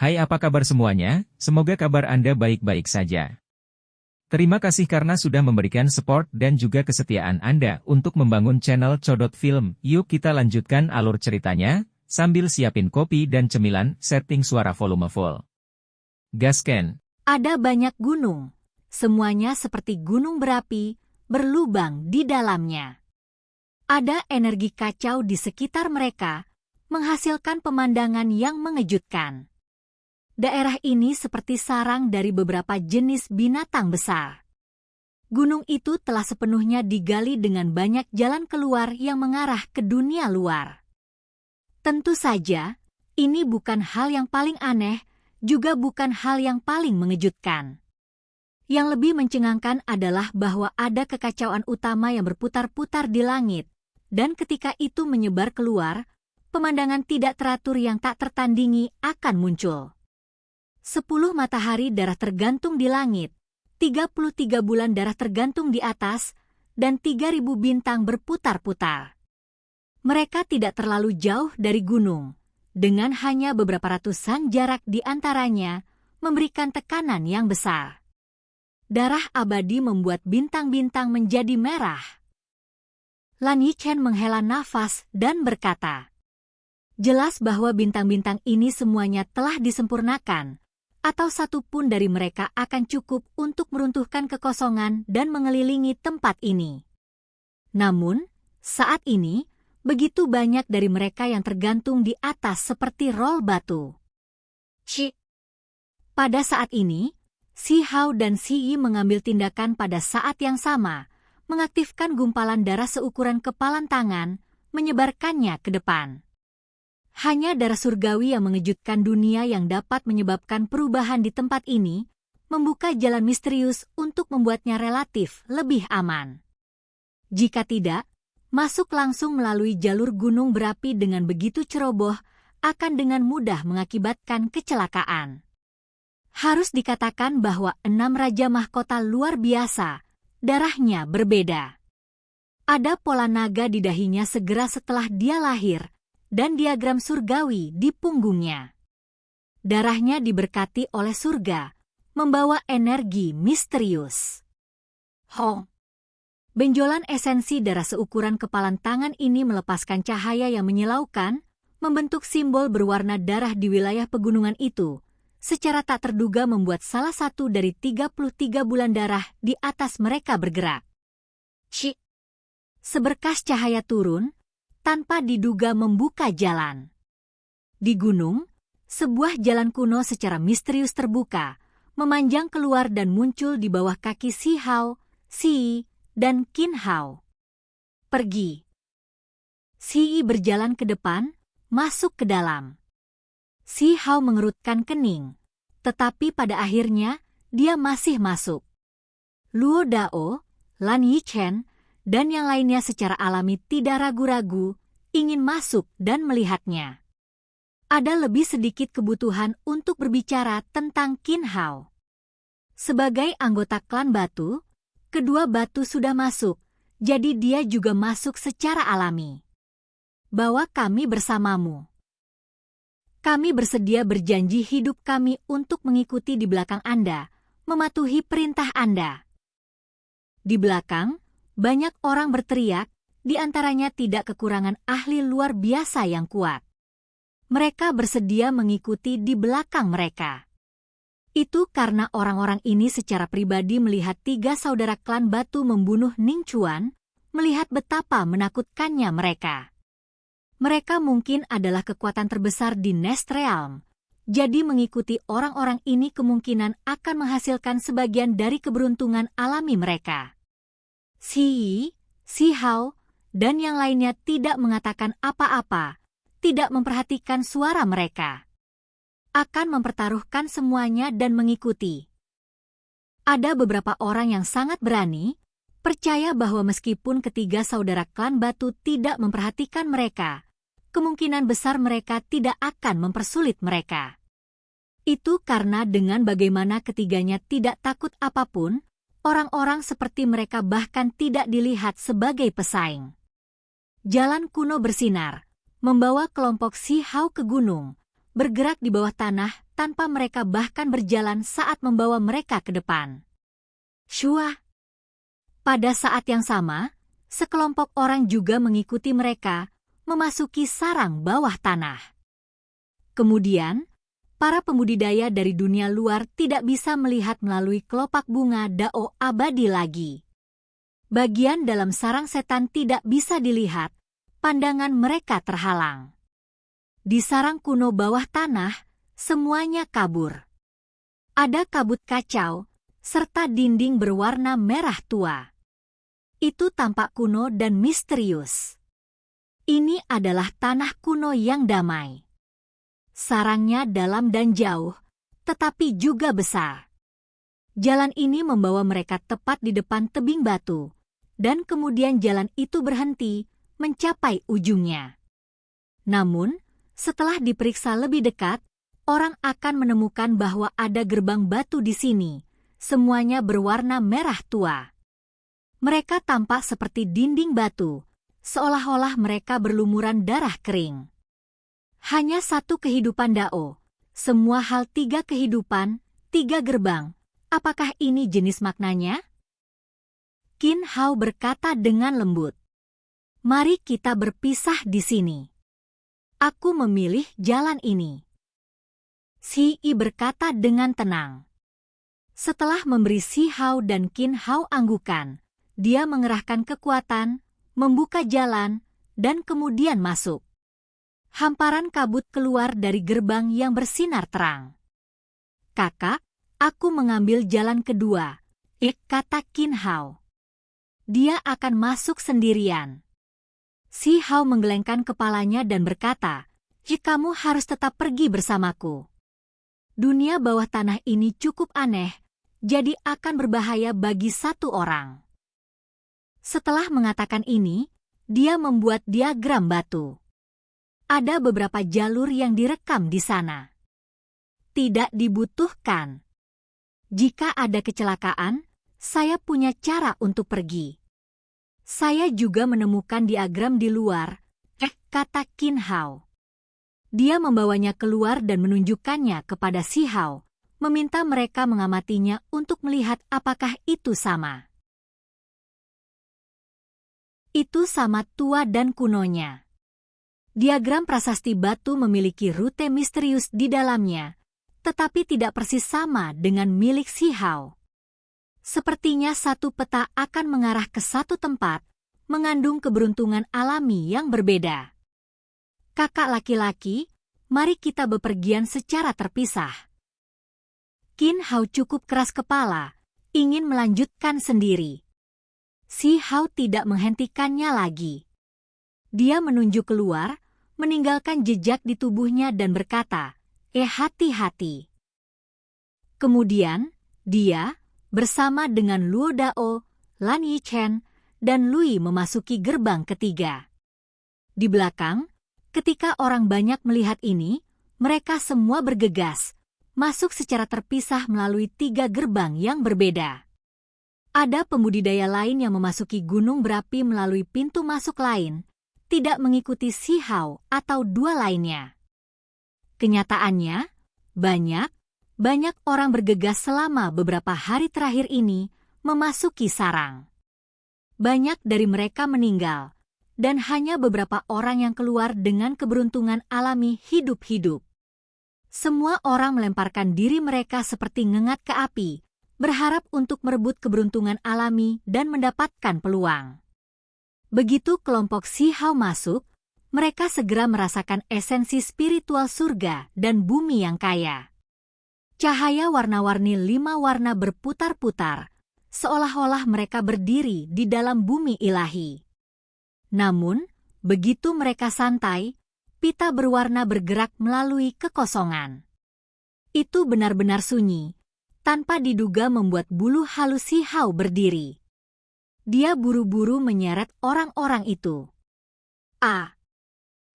Hai, apa kabar semuanya? Semoga kabar Anda baik-baik saja. Terima kasih karena sudah memberikan support dan juga kesetiaan Anda untuk membangun channel Codot Film. Yuk kita lanjutkan alur ceritanya, sambil siapin kopi dan cemilan, setting suara volume full. Gasken. Ada banyak gunung, semuanya seperti gunung berapi, berlubang di dalamnya. Ada energi kacau di sekitar mereka, menghasilkan pemandangan yang mengejutkan. Daerah ini seperti sarang dari beberapa jenis binatang besar. Gunung itu telah sepenuhnya digali dengan banyak jalan keluar yang mengarah ke dunia luar. Tentu saja, ini bukan hal yang paling aneh, juga bukan hal yang paling mengejutkan. Yang lebih mencengangkan adalah bahwa ada kekacauan utama yang berputar-putar di langit, dan ketika itu menyebar keluar, pemandangan tidak teratur yang tak tertandingi akan muncul. 10 matahari darah tergantung di langit, 33 bulan darah tergantung di atas, dan 3.000 bintang berputar-putar. Mereka tidak terlalu jauh dari gunung, dengan hanya beberapa ratusan jarak di antaranya, memberikan tekanan yang besar. Darah abadi membuat bintang-bintang menjadi merah. Lan Yichen menghela nafas dan berkata, "Jelas bahwa bintang-bintang ini semuanya telah disempurnakan, atau satu pun dari mereka akan cukup untuk meruntuhkan kekosongan dan mengelilingi tempat ini. Namun, saat ini, begitu banyak dari mereka yang tergantung di atas seperti rol batu." Pada saat ini, Si Hao dan Si Yi mengambil tindakan pada saat yang sama, mengaktifkan gumpalan darah seukuran kepalan tangan, menyebarkannya ke depan. Hanya darah surgawi yang mengejutkan dunia yang dapat menyebabkan perubahan di tempat ini, membuka jalan misterius untuk membuatnya relatif lebih aman. Jika tidak, masuk langsung melalui jalur gunung berapi dengan begitu ceroboh akan dengan mudah mengakibatkan kecelakaan. Harus dikatakan bahwa 6 raja mahkota luar biasa, darahnya berbeda. Ada pola naga di dahinya segera setelah dia lahir, dan diagram surgawi di punggungnya. Darahnya diberkati oleh surga, membawa energi misterius. Benjolan esensi darah seukuran kepalan tangan ini melepaskan cahaya yang menyilaukan, membentuk simbol berwarna darah di wilayah pegunungan itu, secara tak terduga membuat salah satu dari 33 bulan darah di atas mereka bergerak. Seberkas cahaya turun, tanpa diduga membuka jalan. Di gunung, sebuah jalan kuno secara misterius terbuka, memanjang keluar dan muncul di bawah kaki Si Hao, Si Yi, dan Qin Hao. Pergi. Si Yi berjalan ke depan, masuk ke dalam. Si Hao mengerutkan kening, tetapi pada akhirnya, dia masih masuk. Luo Dao, Lan Yichen, dan yang lainnya secara alami tidak ragu-ragu, ingin masuk dan melihatnya. Ada lebih sedikit kebutuhan untuk berbicara tentang Qin Hao. Sebagai anggota klan batu, kedua batu sudah masuk, jadi dia juga masuk secara alami. "Bawa kami bersamamu. Kami bersedia berjanji hidup kami untuk mengikuti di belakang Anda, mematuhi perintah Anda." Di belakang, banyak orang berteriak, di antaranya tidak kekurangan ahli luar biasa yang kuat. Mereka bersedia mengikuti di belakang mereka. Itu karena orang-orang ini secara pribadi melihat 3 saudara klan batu membunuh Ning Chuan, melihat betapa menakutkannya mereka. Mereka mungkin adalah kekuatan terbesar di Nest Realm, jadi mengikuti orang-orang ini kemungkinan akan menghasilkan sebagian dari keberuntungan alami mereka. Si Yi, Si Hao, dan yang lainnya tidak mengatakan apa-apa, tidak memperhatikan suara mereka. Akan mempertaruhkan semuanya dan mengikuti. Ada beberapa orang yang sangat berani, percaya bahwa meskipun ketiga saudara klan batu tidak memperhatikan mereka, kemungkinan besar mereka tidak akan mempersulit mereka. Itu karena dengan bagaimana ketiganya tidak takut apapun, orang-orang seperti mereka bahkan tidak dilihat sebagai pesaing. Jalan kuno bersinar, membawa kelompok Si Hao ke gunung, bergerak di bawah tanah tanpa mereka bahkan berjalan saat membawa mereka ke depan. Shua! Pada saat yang sama, sekelompok orang juga mengikuti mereka, memasuki sarang bawah tanah. Kemudian, para pembudidaya dari dunia luar tidak bisa melihat melalui kelopak bunga dao abadi lagi. Bagian dalam sarang setan tidak bisa dilihat, pandangan mereka terhalang. Di sarang kuno bawah tanah, semuanya kabur. Ada kabut kacau, serta dinding berwarna merah tua. Itu tampak kuno dan misterius. Ini adalah tanah kuno yang damai. Sarangnya dalam dan jauh, tetapi juga besar. Jalan ini membawa mereka tepat di depan tebing batu, dan kemudian jalan itu berhenti, mencapai ujungnya. Namun, setelah diperiksa lebih dekat, orang akan menemukan bahwa ada gerbang batu di sini, semuanya berwarna merah tua. Mereka tampak seperti dinding batu, seolah-olah mereka berlumuran darah kering. Hanya satu kehidupan dao, semua hal tiga kehidupan, tiga gerbang. Apakah ini jenis maknanya? Qin Hao berkata dengan lembut. Mari kita berpisah di sini. Aku memilih jalan ini. Si I berkata dengan tenang. Setelah memberi Si Hao dan Qin Hao anggukan, dia mengerahkan kekuatan, membuka jalan, dan kemudian masuk. Hamparan kabut keluar dari gerbang yang bersinar terang. Kakak, aku mengambil jalan kedua, kata Qin Hao. Dia akan masuk sendirian. Si Hao menggelengkan kepalanya dan berkata, kamu harus tetap pergi bersamaku. Dunia bawah tanah ini cukup aneh, jadi akan berbahaya bagi satu orang. Setelah mengatakan ini, dia membuat diagram batu. Ada beberapa jalur yang direkam di sana. Tidak dibutuhkan. Jika ada kecelakaan, saya punya cara untuk pergi. Saya juga menemukan diagram di luar, kata Qin Hao. Dia membawanya keluar dan menunjukkannya kepada Si Hao, meminta mereka mengamatinya untuk melihat apakah itu sama. Itu sama tua dan kunonya. Diagram prasasti batu memiliki rute misterius di dalamnya, tetapi tidak persis sama dengan milik Si Hao. Sepertinya satu peta akan mengarah ke satu tempat, mengandung keberuntungan alami yang berbeda. Kakak laki-laki, mari kita bepergian secara terpisah. Qin Hao cukup keras kepala, ingin melanjutkan sendiri. Si Hao tidak menghentikannya lagi. Dia menunjuk keluar, meninggalkan jejak di tubuhnya dan berkata, hati-hati. Kemudian, dia, bersama dengan Luo Dao, Lan Yichen, dan Lui memasuki gerbang ketiga. Di belakang, ketika orang banyak melihat ini, mereka semua bergegas, masuk secara terpisah melalui 3 gerbang yang berbeda. Ada pembudidaya lain yang memasuki gunung berapi melalui pintu masuk lain, tidak mengikuti Si Hao atau 2 lainnya. Kenyataannya, banyak orang bergegas selama beberapa hari terakhir ini memasuki sarang. Banyak dari mereka meninggal, dan hanya beberapa orang yang keluar dengan keberuntungan alami hidup-hidup. Semua orang melemparkan diri mereka seperti ngengat ke api, berharap untuk merebut keberuntungan alami dan mendapatkan peluang. Begitu kelompok Si Hao masuk, mereka segera merasakan esensi spiritual surga dan bumi yang kaya. Cahaya warna-warni 5 warna berputar-putar, seolah-olah mereka berdiri di dalam bumi ilahi. Namun, begitu mereka santai, pita berwarna bergerak melalui kekosongan. Itu benar-benar sunyi, tanpa diduga membuat bulu halus Si Hao berdiri. Dia buru-buru menyeret orang-orang itu.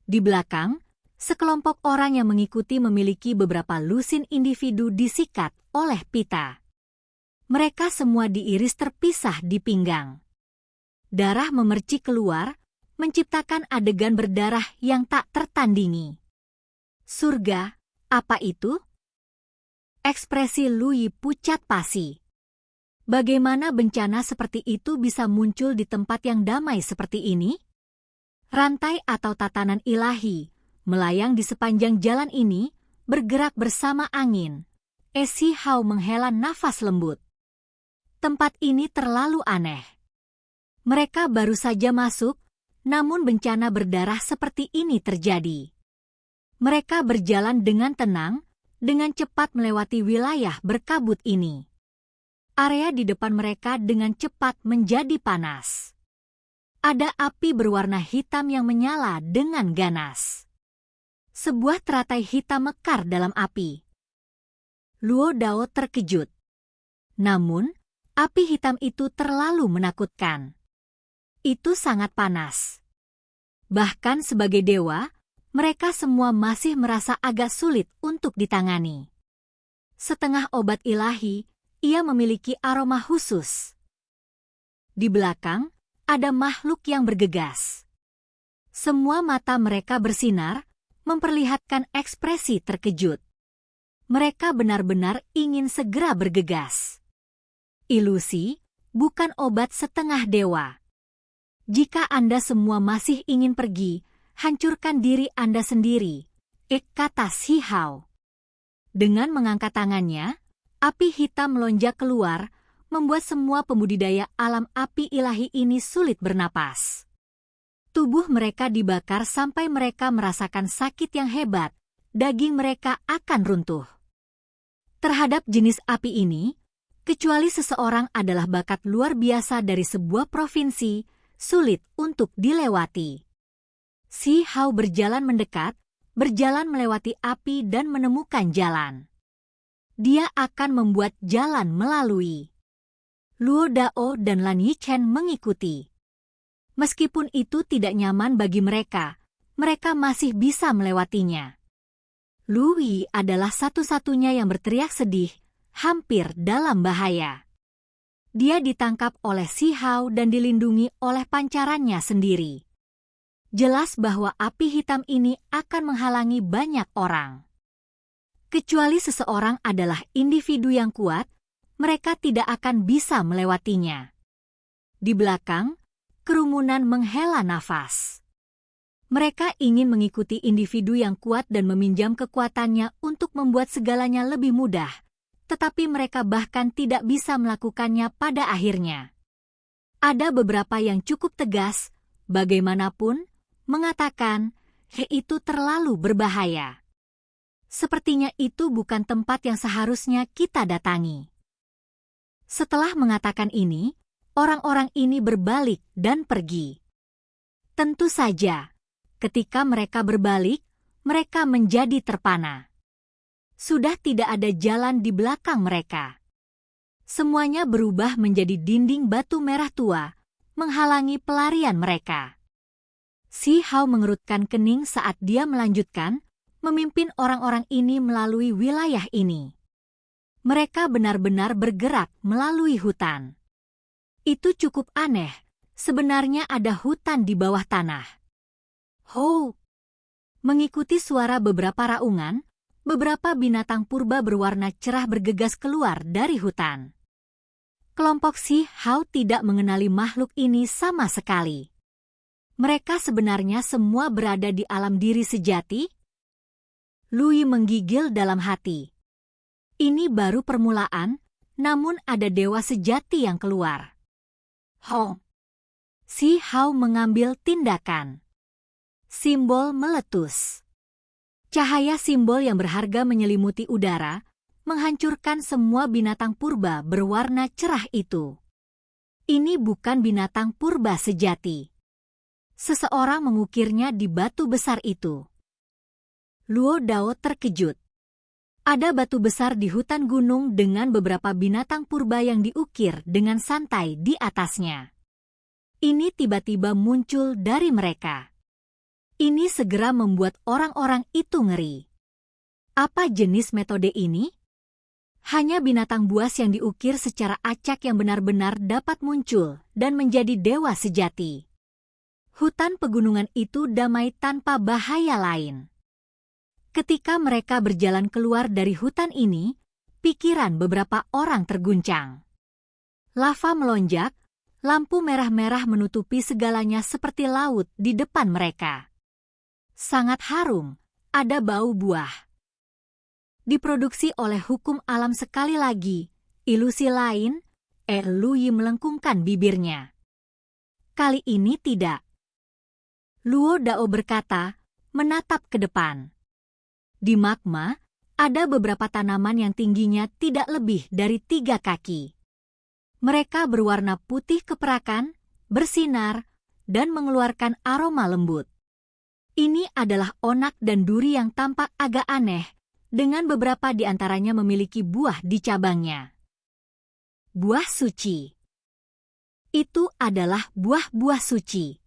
Di belakang, sekelompok orang yang mengikuti memiliki beberapa lusin individu disikat oleh pita. Mereka semua diiris terpisah di pinggang. Darah memercik keluar, menciptakan adegan berdarah yang tak tertandingi. Surga, Apa itu? Ekspresi Lui pucat pasi. Bagaimana bencana seperti itu bisa muncul di tempat yang damai seperti ini? Rantai atau tatanan ilahi melayang di sepanjang jalan ini, bergerak bersama angin. Si Hao menghela nafas lembut. Tempat ini terlalu aneh. Mereka baru saja masuk, namun bencana berdarah seperti ini terjadi. Mereka berjalan dengan tenang, dengan cepat melewati wilayah berkabut ini. Area di depan mereka dengan cepat menjadi panas. Ada api berwarna hitam yang menyala dengan ganas. Sebuah teratai hitam mekar dalam api. Luo Dao terkejut. Namun, api hitam itu terlalu menakutkan. Itu sangat panas. Bahkan sebagai dewa, mereka semua masih merasa agak sulit untuk ditangani. Setengah obat ilahi, ia memiliki aroma khusus. Di belakang, ada makhluk yang bergegas. Semua mata mereka bersinar, memperlihatkan ekspresi terkejut. Mereka benar-benar ingin segera bergegas. Ilusi, bukan obat setengah dewa. Jika Anda semua masih ingin pergi, hancurkan diri Anda sendiri, kata Si Hao. Dengan mengangkat tangannya, api hitam melonjak keluar, membuat semua pembudidaya alam api ilahi ini sulit bernapas. Tubuh mereka dibakar sampai mereka merasakan sakit yang hebat, daging mereka akan runtuh. Terhadap jenis api ini, kecuali seseorang adalah bakat luar biasa dari sebuah provinsi, sulit untuk dilewati. Si Hao berjalan mendekat, berjalan melewati api dan menemukan jalan. Dia akan membuat jalan melalui. Luo Dao dan Lan Yichen mengikuti. Meskipun itu tidak nyaman bagi mereka, mereka masih bisa melewatinya. Lui adalah satu-satunya yang berteriak sedih, hampir dalam bahaya. Dia ditangkap oleh Si Hao dan dilindungi oleh pancarannya sendiri. Jelas bahwa api hitam ini akan menghalangi banyak orang. Kecuali seseorang adalah individu yang kuat, mereka tidak akan bisa melewatinya. Di belakang, kerumunan menghela nafas. Mereka ingin mengikuti individu yang kuat dan meminjam kekuatannya untuk membuat segalanya lebih mudah, tetapi mereka bahkan tidak bisa melakukannya pada akhirnya. Ada beberapa yang cukup tegas, bagaimanapun, mengatakan, itu terlalu berbahaya. Sepertinya itu bukan tempat yang seharusnya kita datangi. Setelah mengatakan ini, orang-orang ini berbalik dan pergi. Tentu saja, ketika mereka berbalik, mereka menjadi terpana. Sudah tidak ada jalan di belakang mereka. Semuanya berubah menjadi dinding batu merah tua, menghalangi pelarian mereka. Si Hao mengerutkan kening saat dia melanjutkan, memimpin orang-orang ini melalui wilayah ini. Mereka benar-benar bergerak melalui hutan. Itu cukup aneh, sebenarnya ada hutan di bawah tanah. Ho! Mengikuti suara beberapa raungan, beberapa binatang purba berwarna cerah bergegas keluar dari hutan. Kelompok Si Hao tidak mengenali makhluk ini sama sekali. Mereka sebenarnya semua berada di alam diri sejati? Lui menggigil dalam hati. Ini baru permulaan, namun ada dewa sejati yang keluar. Ho! Si Hao mengambil tindakan. Simbol meletus. Cahaya simbol yang berharga menyelimuti udara, menghancurkan semua binatang purba berwarna cerah itu. Ini bukan binatang purba sejati. Seseorang mengukirnya di batu besar itu. Luo Dao terkejut. Ada batu besar di hutan gunung dengan beberapa binatang purba yang diukir dengan santai di atasnya. Ini tiba-tiba muncul dari mereka. Ini segera membuat orang-orang itu ngeri. Apa jenis metode ini? Hanya binatang buas yang diukir secara acak yang benar-benar dapat muncul dan menjadi dewa sejati. Hutan pegunungan itu damai tanpa bahaya lain. Ketika mereka berjalan keluar dari hutan ini, pikiran beberapa orang terguncang. Lava melonjak, lampu merah-merah menutupi segalanya seperti laut di depan mereka. Sangat harum, ada bau buah. Diproduksi oleh hukum alam sekali lagi, ilusi lain, Lu Yi melengkungkan bibirnya. Kali ini tidak. Luo Dao berkata, menatap ke depan. Di magma, ada beberapa tanaman yang tingginya tidak lebih dari 3 kaki. Mereka berwarna putih keperakan, bersinar, dan mengeluarkan aroma lembut. Ini adalah onak dan duri yang tampak agak aneh, dengan beberapa di antaranya memiliki buah di cabangnya. Buah suci. Itu adalah buah-buah suci.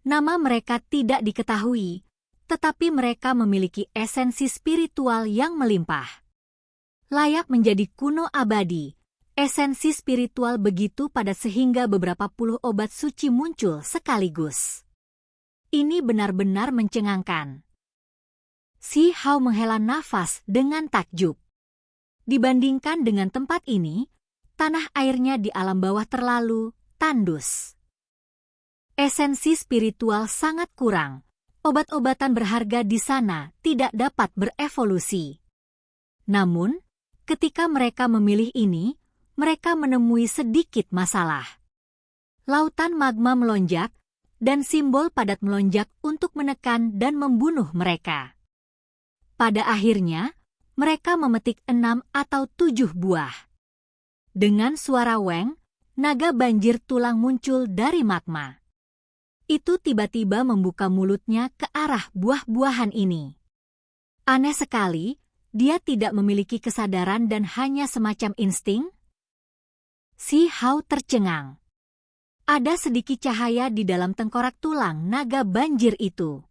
Nama mereka tidak diketahui, tetapi mereka memiliki esensi spiritual yang melimpah. Layak menjadi kuno abadi, esensi spiritual begitu padat sehingga beberapa puluh obat suci muncul sekaligus. Ini benar-benar mencengangkan. Si Hao menghela nafas dengan takjub. Dibandingkan dengan tempat ini, tanah airnya di alam bawah terlalu tandus. Esensi spiritual sangat kurang. Obat-obatan berharga di sana tidak dapat berevolusi. Namun, ketika mereka memilih ini, mereka menemui sedikit masalah. Lautan magma melonjak, dan simbol padat melonjak untuk menekan dan membunuh mereka. Pada akhirnya, mereka memetik 6 atau 7 buah. Dengan suara weng, naga banjir tulang muncul dari magma. Itu tiba-tiba membuka mulutnya ke arah buah-buahan ini. Aneh sekali, dia tidak memiliki kesadaran dan hanya semacam insting. Si Hao tercengang. Ada sedikit cahaya di dalam tengkorak tulang naga banjir itu.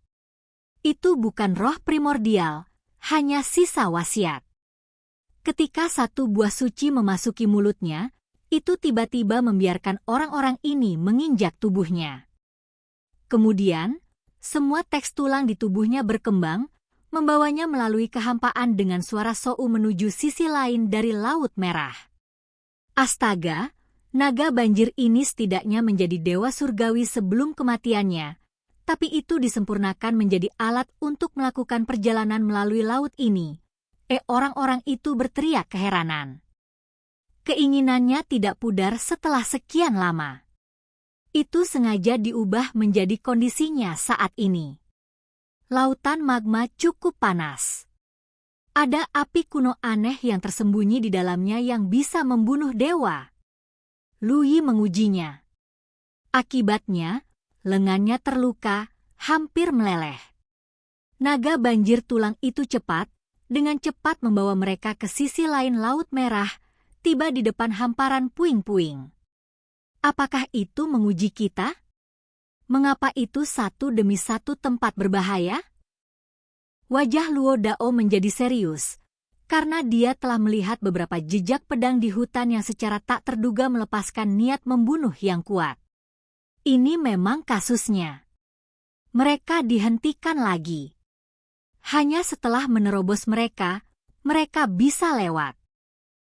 Itu bukan roh primordial, hanya sisa wasiat. Ketika satu buah suci memasuki mulutnya, itu tiba-tiba membiarkan orang-orang ini menginjak tubuhnya. Kemudian, semua teks tulang di tubuhnya berkembang, membawanya melalui kehampaan dengan suara sou menuju sisi lain dari Laut Merah. Astaga, naga banjir ini setidaknya menjadi dewa surgawi sebelum kematiannya, tapi itu disempurnakan menjadi alat untuk melakukan perjalanan melalui laut ini. Orang-orang itu berteriak keheranan. Keinginannya tidak pudar setelah sekian lama. Itu sengaja diubah menjadi kondisinya saat ini. Lautan magma cukup panas. Ada api kuno aneh yang tersembunyi di dalamnya yang bisa membunuh dewa. Lu Yi mengujinya. Akibatnya, lengannya terluka, hampir meleleh. Naga banjir tulang itu dengan cepat membawa mereka ke sisi lain Laut Merah, tiba di depan hamparan puing-puing. Apakah itu menguji kita? Mengapa itu satu demi satu tempat berbahaya? Wajah Luo Dao menjadi serius, karena dia telah melihat beberapa jejak pedang di hutan yang secara tak terduga melepaskan niat membunuh yang kuat. Ini memang kasusnya. Mereka dihentikan lagi. Hanya setelah menerobos mereka bisa lewat.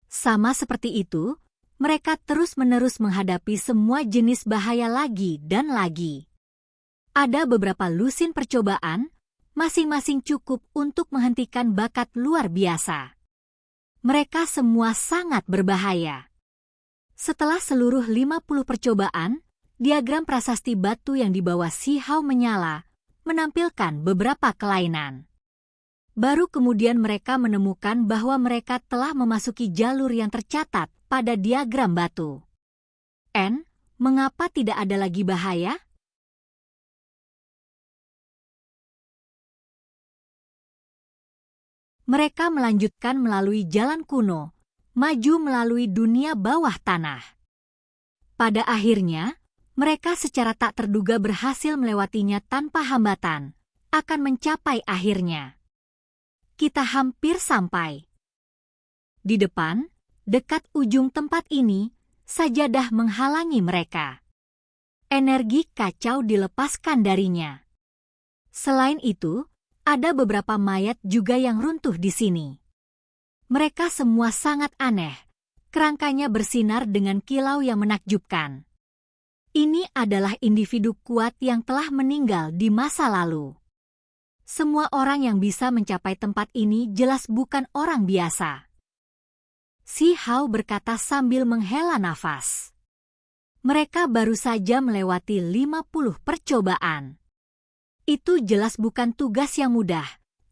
Sama seperti itu, mereka terus-menerus menghadapi semua jenis bahaya lagi dan lagi. Ada beberapa lusin percobaan, masing-masing cukup untuk menghentikan bakat luar biasa. Mereka semua sangat berbahaya. Setelah seluruh 50 percobaan, diagram prasasti batu yang dibawa Si Hao menyala, menampilkan beberapa kelainan. Baru kemudian mereka menemukan bahwa mereka telah memasuki jalur yang tercatat pada diagram batu. Mengapa tidak ada lagi bahaya? Mereka melanjutkan melalui jalan kuno, maju melalui dunia bawah tanah. Pada akhirnya, mereka secara tak terduga berhasil melewatinya tanpa hambatan, akan mencapai akhirnya. Kita hampir sampai. Di depan, dekat ujung tempat ini, sajadah menghalangi mereka. Energi kacau dilepaskan darinya. Selain itu, Ada beberapa mayat juga yang runtuh di sini. Mereka semua sangat aneh. Kerangkanya bersinar dengan kilau yang menakjubkan. Ini adalah individu kuat yang telah meninggal di masa lalu. Semua orang yang bisa mencapai tempat ini jelas bukan orang biasa. Si Hao berkata sambil menghela nafas. Mereka baru saja melewati 50 percobaan. Itu jelas bukan tugas yang mudah,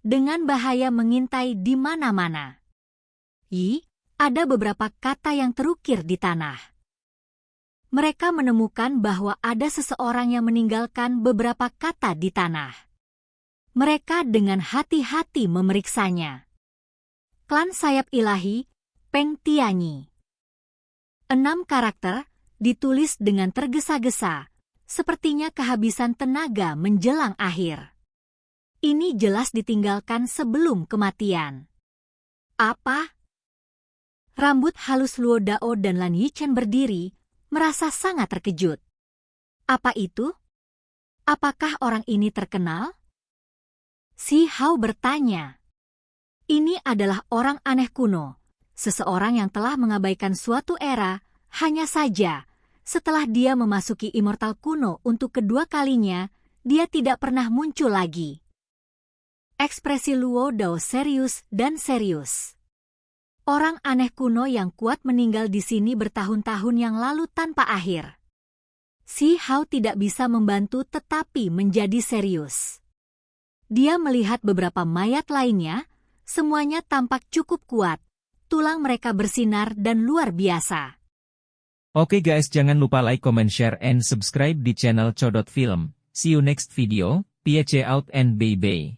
dengan bahaya mengintai di mana-mana. Ada beberapa kata yang terukir di tanah. Mereka menemukan bahwa ada seseorang yang meninggalkan beberapa kata di tanah. Mereka dengan hati-hati memeriksanya. Klan Sayap Ilahi, Peng Tianyi. 6 karakter, ditulis dengan tergesa-gesa, sepertinya kehabisan tenaga menjelang akhir. Ini jelas ditinggalkan sebelum kematian. Apa? Rambut halus Luo Dao dan Lan Yichen berdiri, merasa sangat terkejut. Apa itu? Apakah orang ini terkenal? Si Hao bertanya. Ini adalah orang aneh kuno, seseorang yang telah mengabaikan suatu era, hanya saja, setelah dia memasuki Immortal kuno untuk kedua kalinya, dia tidak pernah muncul lagi. Ekspresi Luo Dao serius dan serius. Orang aneh kuno yang kuat meninggal di sini bertahun-tahun yang lalu tanpa akhir. Si Hao tidak bisa membantu tetapi menjadi serius. Dia melihat beberapa mayat lainnya, semuanya tampak cukup kuat, tulang mereka bersinar dan luar biasa. Oke guys, jangan lupa like, comment, share, and subscribe di channel Codot Film. See you next video, peace out and bye-bye.